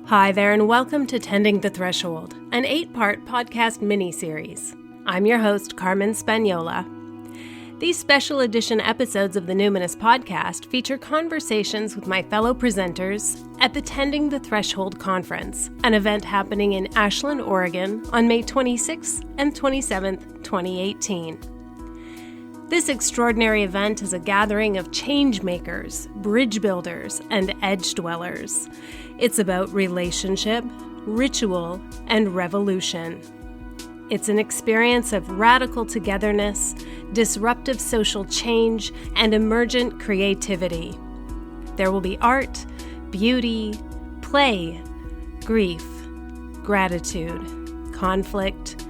Hi there, and welcome to Tending the Threshold, an 8-part podcast mini-series. I'm your host, Carmen Spagnola. These special edition episodes of the Numinous podcast feature conversations with my fellow presenters at the Tending the Threshold Conference, an event happening in Ashland, Oregon on May 26th and 27th, 2018. This extraordinary event is a gathering of change makers, bridge builders, and edge dwellers. It's about relationship, ritual, and revolution. It's an experience of radical togetherness, disruptive social change, and emergent creativity. There will be art, beauty, play, grief, gratitude, conflict,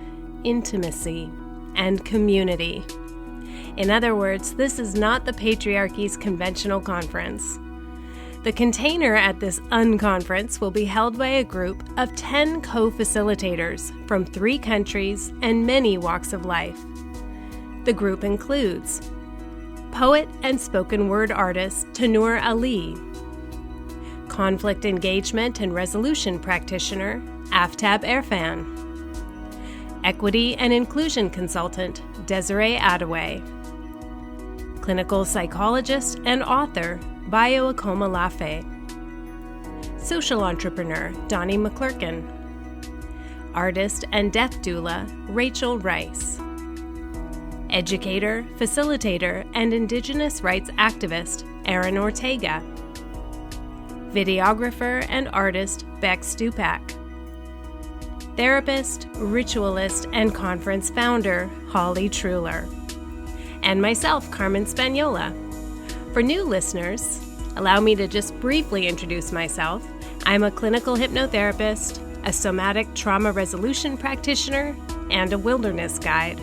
intimacy, and community. In other words, this is not the patriarchy's conventional conference. The container at this unconference will be held by a group of 10 co-facilitators from 3 countries and many walks of life. The group includes poet and spoken word artist Tannur Ali, conflict engagement and resolution practitioner Aftab Erfan, equity and inclusion consultant Desiree Adaway, clinical psychologist and author Bayo Akomolafe, social entrepreneur Donnie Maclurcan, artist and death doula Rachael, educator, facilitator, and Indigenous rights activist Erfan Ortega, videographer and artist Bec Stupak, therapist, ritualist, and conference founder Truhlar, and myself, Carmen Spagnola. For new listeners, allow me to just briefly introduce myself. I'm a clinical hypnotherapist, a somatic trauma resolution practitioner, and a wilderness guide.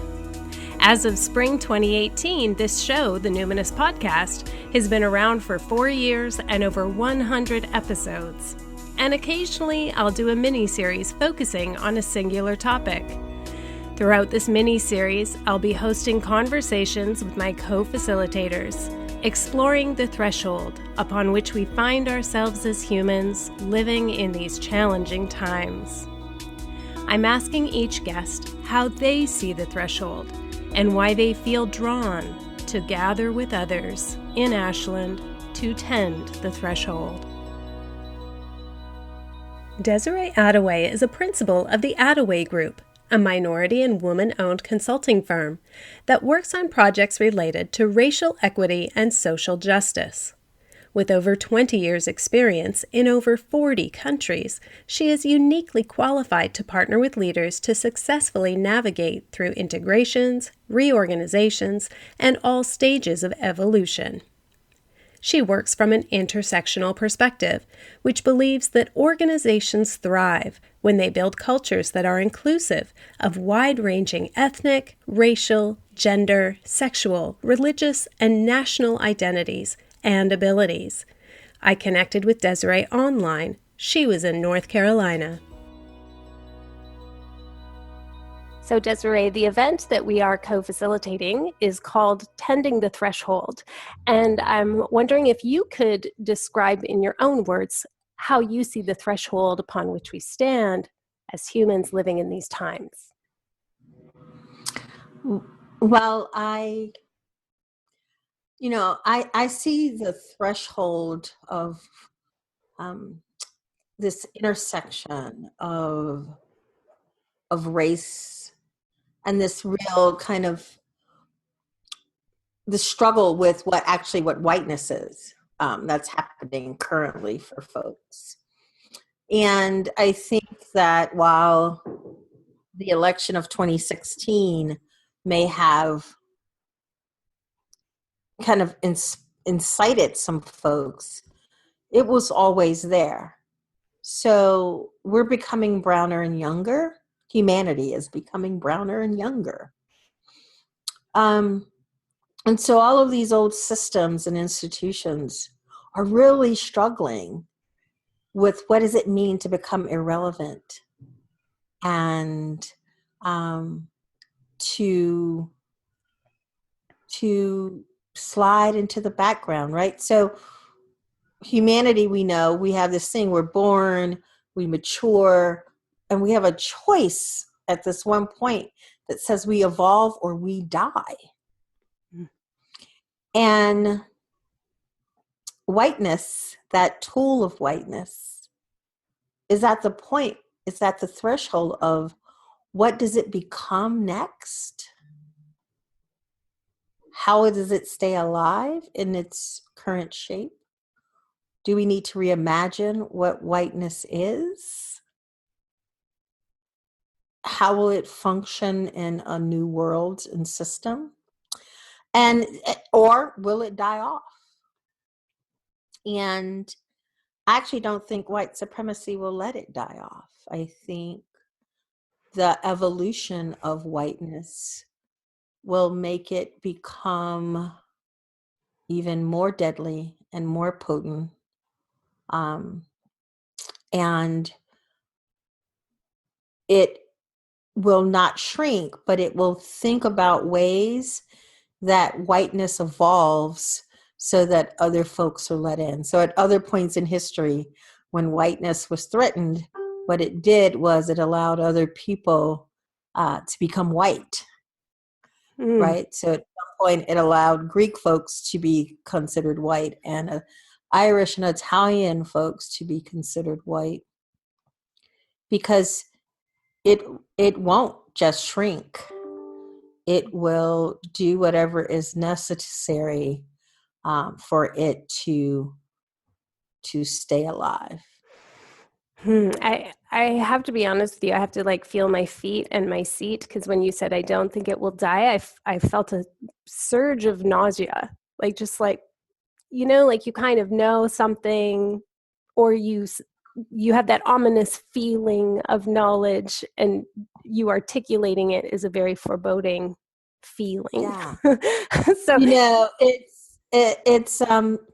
As of spring 2018, this show, the Numinous Podcast, has been around for 4 years and over 100 episodes. And occasionally, I'll do a mini-series focusing on a singular topic. Throughout this mini-series, I'll be hosting conversations with my co-facilitators, exploring the threshold upon which we find ourselves as humans living in these challenging times. I'm asking each guest how they see the threshold and why they feel drawn to gather with others in Ashland to tend the threshold. Desiree Adaway is a principal of the Adaway Group, a minority and woman-owned consulting firm that works on projects related to racial equity and social justice. With over 20 years' experience in over 40 countries, she is uniquely qualified to partner with leaders to successfully navigate through integrations, reorganizations, and all stages of evolution. She works from an intersectional perspective, which believes that organizations thrive when they build cultures that are inclusive of wide-ranging ethnic, racial, gender, sexual, religious, and national identities and abilities. I connected with Desiree online. She was in North Carolina. So Desiree, the event that we are co-facilitating is called Tending the Threshold. And I'm wondering if you could describe in your own words how you see the threshold upon which we stand as humans living in these times. Well, I see the threshold of this intersection of race and this real kind of the struggle with what whiteness is that's happening currently for folks. And I think that while the election of 2016 may have kind of incited some folks, it was always there. So we're becoming browner and younger. Humanity is becoming browner and younger. And so all of these old systems and institutions are really struggling with what does it mean to become irrelevant and to slide into the background, right? So humanity, we know we have this thing, we're born, we mature, and we have a choice at this one point that says we evolve or we die. And whiteness, that tool of whiteness, is at the point, it's at the threshold of what does it become next? How does it stay alive in its current shape? Do we need to reimagine what whiteness is? How will it function in a new world and system? And or will it die off? And I actually don't think white supremacy will let it die off. I think the evolution of whiteness will make it become even more deadly and more potent. And it will not shrink, but it will think about ways that whiteness evolves so that other folks are let in. So at other points in history, when whiteness was threatened, what it did was it allowed other people to become white, right? So at some point, it allowed Greek folks to be considered white, and Irish and Italian folks to be considered white, because it won't just shrink. It will do whatever is necessary for it to stay alive. I have to be honest with you. I have to like feel my feet and my seat, because when you said I don't think it will die, I felt a surge of nausea, like just like, you know, like you kind of know something, or you have that ominous feeling of knowledge, and you articulating it is a very foreboding feeling. Yeah. So you know, it's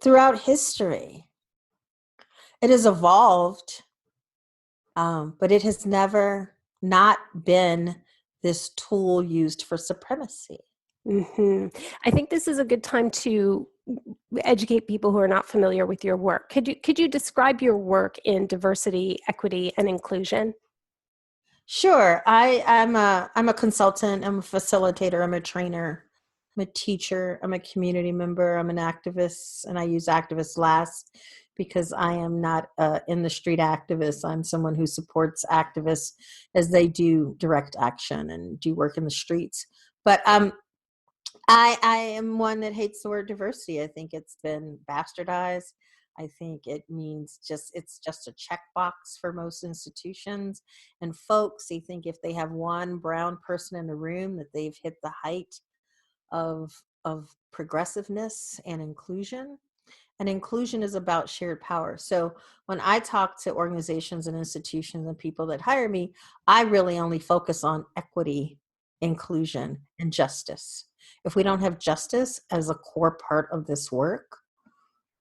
throughout history, it has evolved, but it has never not been this tool used for supremacy. I think this is a good time to educate people who are not familiar with your work. Could you describe your work in diversity, equity, and inclusion? Sure. I'm a consultant, I'm a facilitator, I'm a trainer, I'm a teacher, I'm a community member, I'm an activist, and I use activist last because I am not in the street activist. I'm someone who supports activists as they do direct action and do work in the streets. But I am one that hates the word diversity. I think it's been bastardized. I think it means it's just a checkbox for most institutions and folks. They think if they have one brown person in the room that they've hit the height of progressiveness and inclusion. And inclusion is about shared power. So when I talk to organizations and institutions and people that hire me, I really only focus on equity, inclusion, and justice. If we don't have justice as a core part of this work,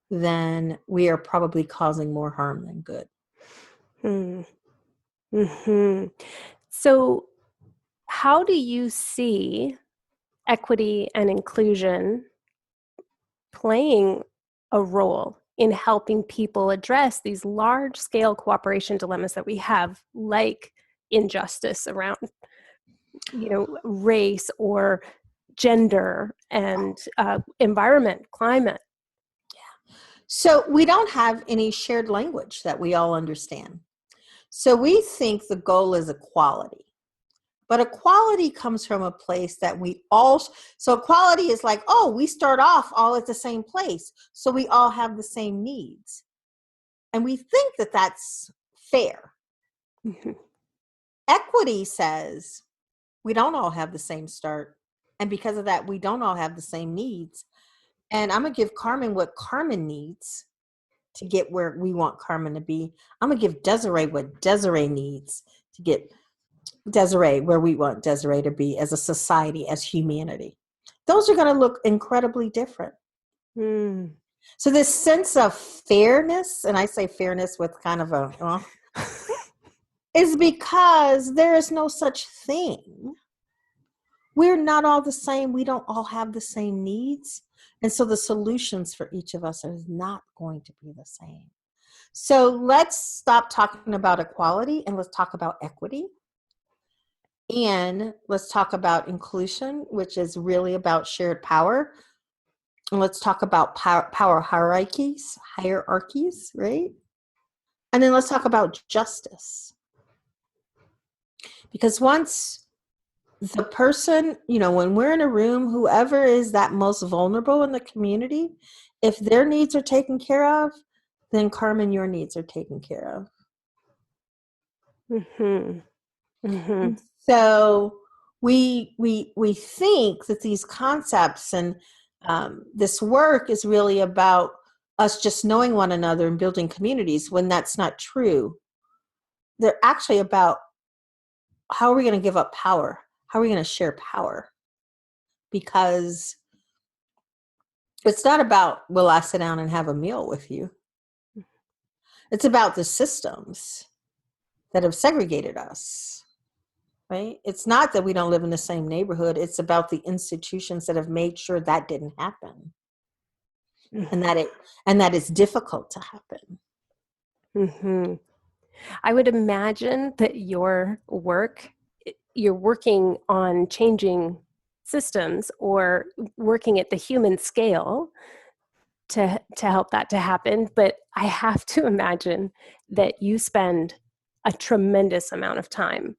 then we are probably causing more harm than good. So how do you see equity and inclusion playing a role in helping people address these large-scale cooperation dilemmas that we have, like injustice around, you know, race or gender and environment, climate? So we don't have any shared language that we all understand. So we think the goal is equality. But equality comes from a place that we all, so equality is like, oh, we start off all at the same place. So we all have the same needs. And we think that that's fair. Equity says we don't all have the same start. And because of that, we don't all have the same needs. And I'm going to give Carmen what Carmen needs to get where we want Carmen to be. I'm going to give Desiree what Desiree needs to get Desiree where we want Desiree to be as a society, as humanity. Those are going to look incredibly different. So this sense of fairness, and I say fairness with kind of a, is because there is no such thing. We're not all the same. We don't all have the same needs. And so the solutions for each of us are not going to be the same. So let's stop talking about equality and let's talk about equity. And let's talk about inclusion, which is really about shared power. And let's talk about power hierarchies, right? And then let's talk about justice. Because once the person, when we're in a room, whoever is that most vulnerable in the community, if their needs are taken care of, then Carmen, your needs are taken care of. Mm-hmm. Mm-hmm. So we think that these concepts and this work is really about us just knowing one another and building communities, when that's not true. They're actually about, how are we going to give up power? How are we going to share power? Because it's not about, will I sit down and have a meal with you? It's about the systems that have segregated us, right? It's not that we don't live in the same neighborhood. It's about the institutions that have made sure that didn't happen. And that it's difficult to happen. Mm-hmm. I would imagine that your work, you're working on changing systems or working at the human scale to help that to happen. But I have to imagine that you spend a tremendous amount of time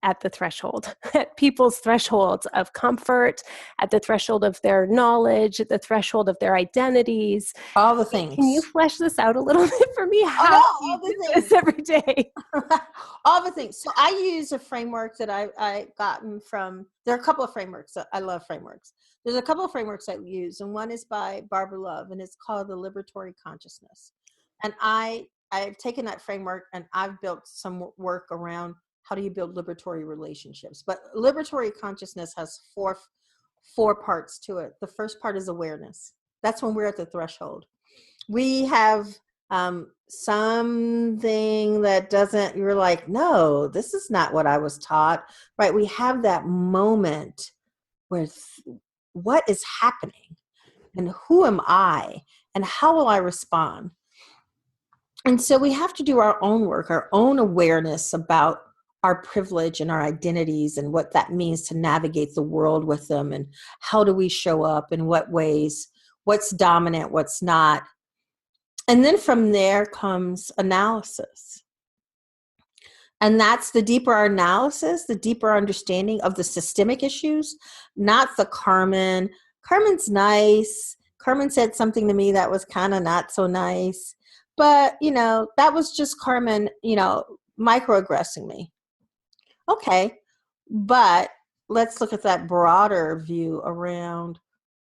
at the threshold, at people's thresholds of comfort, at the threshold of their knowledge, at the threshold of their identities. All the things. Can you flesh this out a little bit for me? How all do you the do things this every day? All the things. So I use a framework that I gotten from, there are a couple of frameworks. I love frameworks. There's a couple of frameworks I use, and one is by Barbara Love, and it's called the Liberatory Consciousness. And I've taken that framework and I've built some work around how do you build liberatory relationships. But liberatory consciousness has four parts to it. The first part is awareness. That's when we're at the threshold. We have something that doesn't, you're like, no, this is not what I was taught, right? We have that moment where what is happening and who am I and how will I respond? And so we have to do our own work, our own awareness about our privilege and our identities and what that means to navigate the world with them, and how do we show up, in what ways, what's dominant, what's not. And then from there comes analysis. And that's the deeper our analysis, the deeper understanding of the systemic issues, not the Carmen. Carmen's nice. Carmen said something to me that was kind of not so nice. But, that was just Carmen, microaggressing me. Okay. But let's look at that broader view around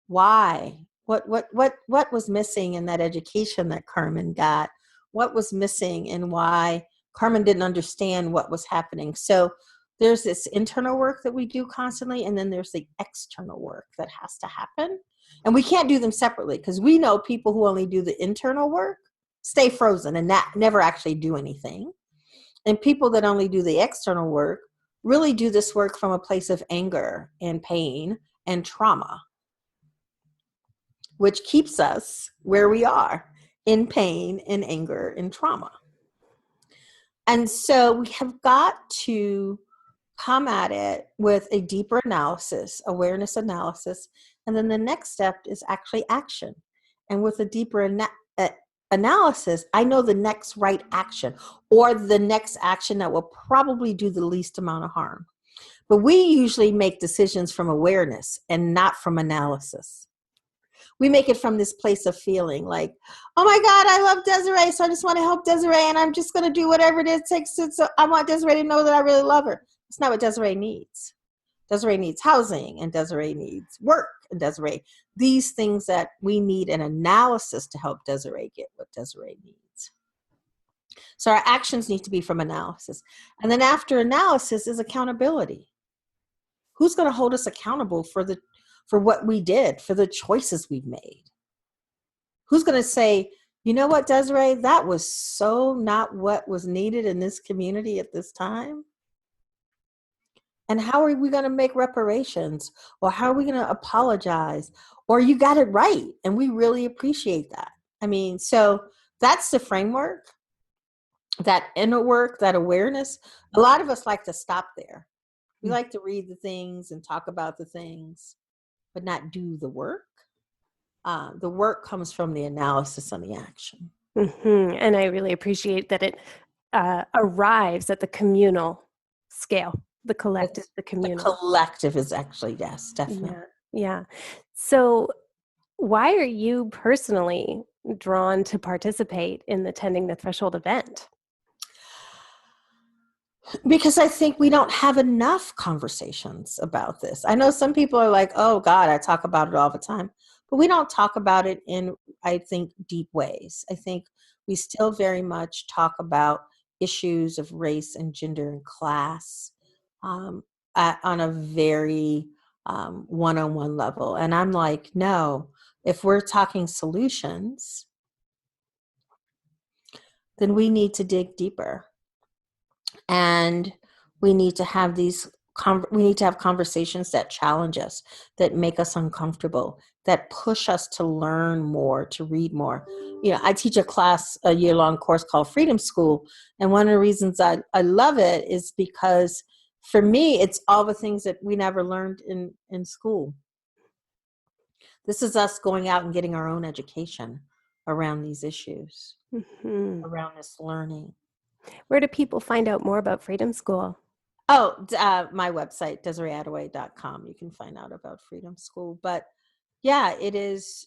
why. What was missing in that education that Carmen got? What was missing, and why Carmen didn't understand what was happening? So there's this internal work that we do constantly, and then there's the external work that has to happen. And we can't do them separately, because we know people who only do the internal work stay frozen and never actually do anything. And people that only do the external work really do this work from a place of anger and pain and trauma, which keeps us where we are, in pain and anger and trauma. And so we have got to come at it with a deeper analysis, awareness analysis. And then the next step is actually action. And with a deeper analysis, I know the next right action, or the next action that will probably do the least amount of harm. But we usually make decisions from awareness and not from analysis. We make it from this place of feeling like, oh my God, I love Desiree, so I just want to help Desiree, and I'm just going to do whatever it takes. So I want Desiree to know that I really love her. It's not what Desiree needs. Desiree needs housing, and Desiree needs work, and Desiree, these things that we need an analysis to help Desiree get what Desiree needs. So our actions need to be from analysis. And then after analysis is accountability. Who's going to hold us accountable for what we did, for the choices we've made? Who's going to say, you know what, Desiree, that was so not what was needed in this community at this time? And how are we going to make reparations? Or how are we going to apologize? Or you got it right, and we really appreciate that. I mean, so that's the framework, that inner work, that awareness. A lot of us like to stop there. We like to read the things and talk about the things, but not do the work. The work comes from the analysis and the action. Mm-hmm. And I really appreciate that it arrives at the communal scale, the collective, the communal. The collective is actually, yes, definitely. Yeah. So why are you personally drawn to participate in the Tending the Threshold event? Because I think we don't have enough conversations about this. I know some people are like, oh God, I talk about it all the time. But we don't talk about it in, I think, deep ways. I think we still very much talk about issues of race and gender and class on a very one-on-one level. And I'm like, no, if we're talking solutions, then we need to dig deeper. And we need to have conversations that challenge us, that make us uncomfortable, that push us to learn more, to read more. I teach a year-long course called Freedom School. And one of the reasons I love it is because for me, it's all the things that we never learned in school. This is us going out and getting our own education around these issues, around this learning. Where do people find out more about Freedom School? Oh, my website, DesireeAdaway.com. You can find out about Freedom School. But yeah, it is,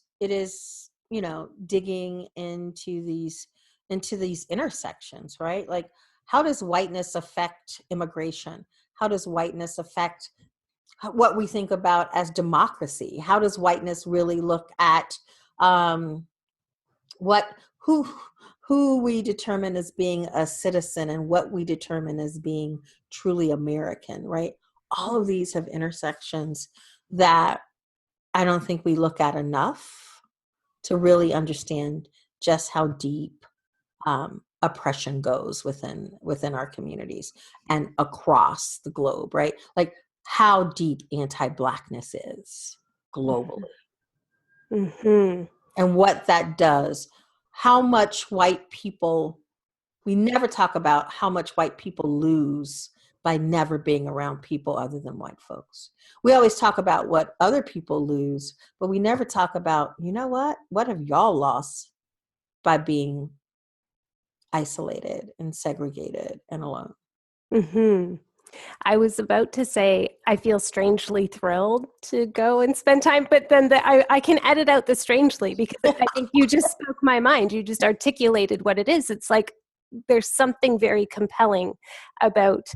digging into these intersections, right? Like, how does whiteness affect immigration? How does whiteness affect what we think about as democracy? How does whiteness really look at who we determine as being a citizen and what we determine as being truly American, right? All of these have intersections that I don't think we look at enough to really understand just how deep oppression goes within our communities and across the globe, right? Like how deep anti-Blackness is globally. Mm-hmm. And what that does, how much white people, we never talk about how much white people lose by never being around people other than white folks. We always talk about what other people lose, but we never talk about, what have y'all lost by being isolated and segregated and alone? Mm-hmm. I was about to say, I feel strangely thrilled to go and spend time, but then I can edit out the strangely because I think you just spoke my mind. You just articulated what it is. It's like there's something very compelling about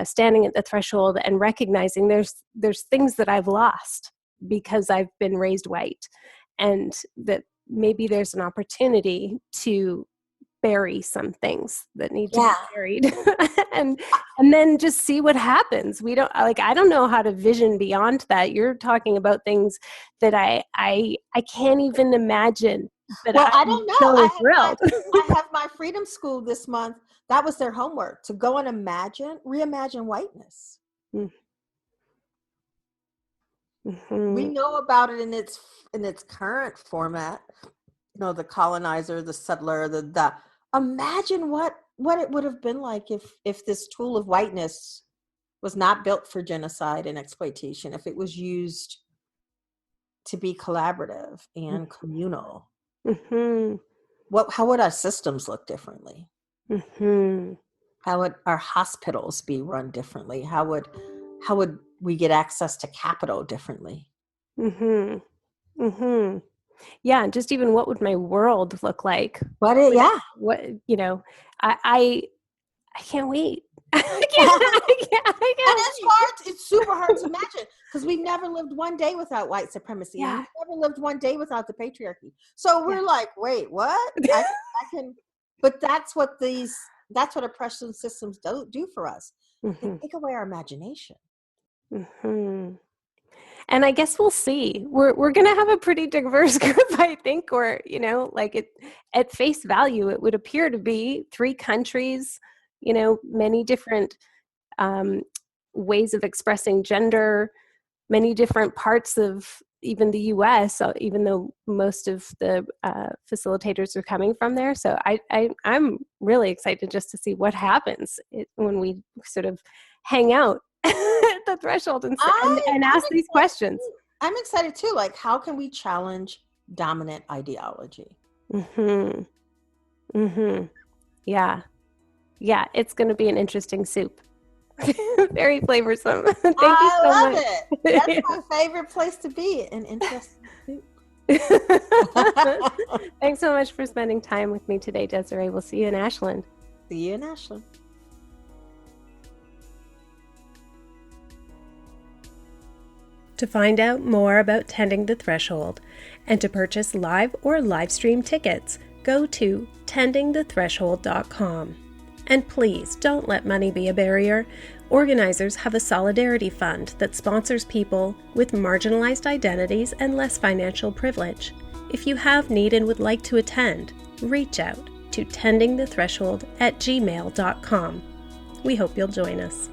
standing at the threshold and recognizing there's things that I've lost because I've been raised white, and that maybe there's an opportunity to bury some things that need to be buried and then just see what happens. I don't know how to vision beyond that. You're talking about things that I can't even imagine. But well, I don't know. So thrilled. I have my Freedom School this month. That was their homework, to go and reimagine whiteness. Mm-hmm. We know about it in its current format. The colonizer, the settler, the imagine what it would have been like if this tool of whiteness was not built for genocide and exploitation, if it was used to be collaborative and communal. Mm-hmm. How would our systems look differently? Mm-hmm. How would our hospitals be run differently? How would we get access to capital differently? Mm-hmm. Mm-hmm. Yeah, just even what would my world look like? What I can't wait. I can't. And it's hard. It's super hard to imagine because we've never lived one day without white supremacy. Yeah. And we've never lived one day without the patriarchy. So we're like, wait, what? I can. But that's what oppression systems do for us. Mm-hmm. They take away our imagination. Mm-hmm. And I guess we'll see. We're going to have a pretty diverse group, I think, or, at face value, it would appear to be 3 countries, many different ways of expressing gender, many different parts of even the US, even though most of the facilitators are coming from there. So I'm really excited just to see what happens when we sort of hang out at the threshold and ask these questions. I'm excited too. Like, how can we challenge dominant ideology? Yeah. It's going to be an interesting soup. Very flavorsome. Thank you so much. I love it. That's my favorite place to be, an interesting soup. Thanks so much for spending time with me today, Desiree. We'll see you in Ashland. See you in Ashland. To find out more about Tending the Threshold and to purchase live or live stream tickets, go to tendingthethreshold.com. And please don't let money be a barrier. Organizers have a solidarity fund that sponsors people with marginalized identities and less financial privilege. If you have need and would like to attend, reach out to tendingthethreshold@gmail.com. We hope you'll join us.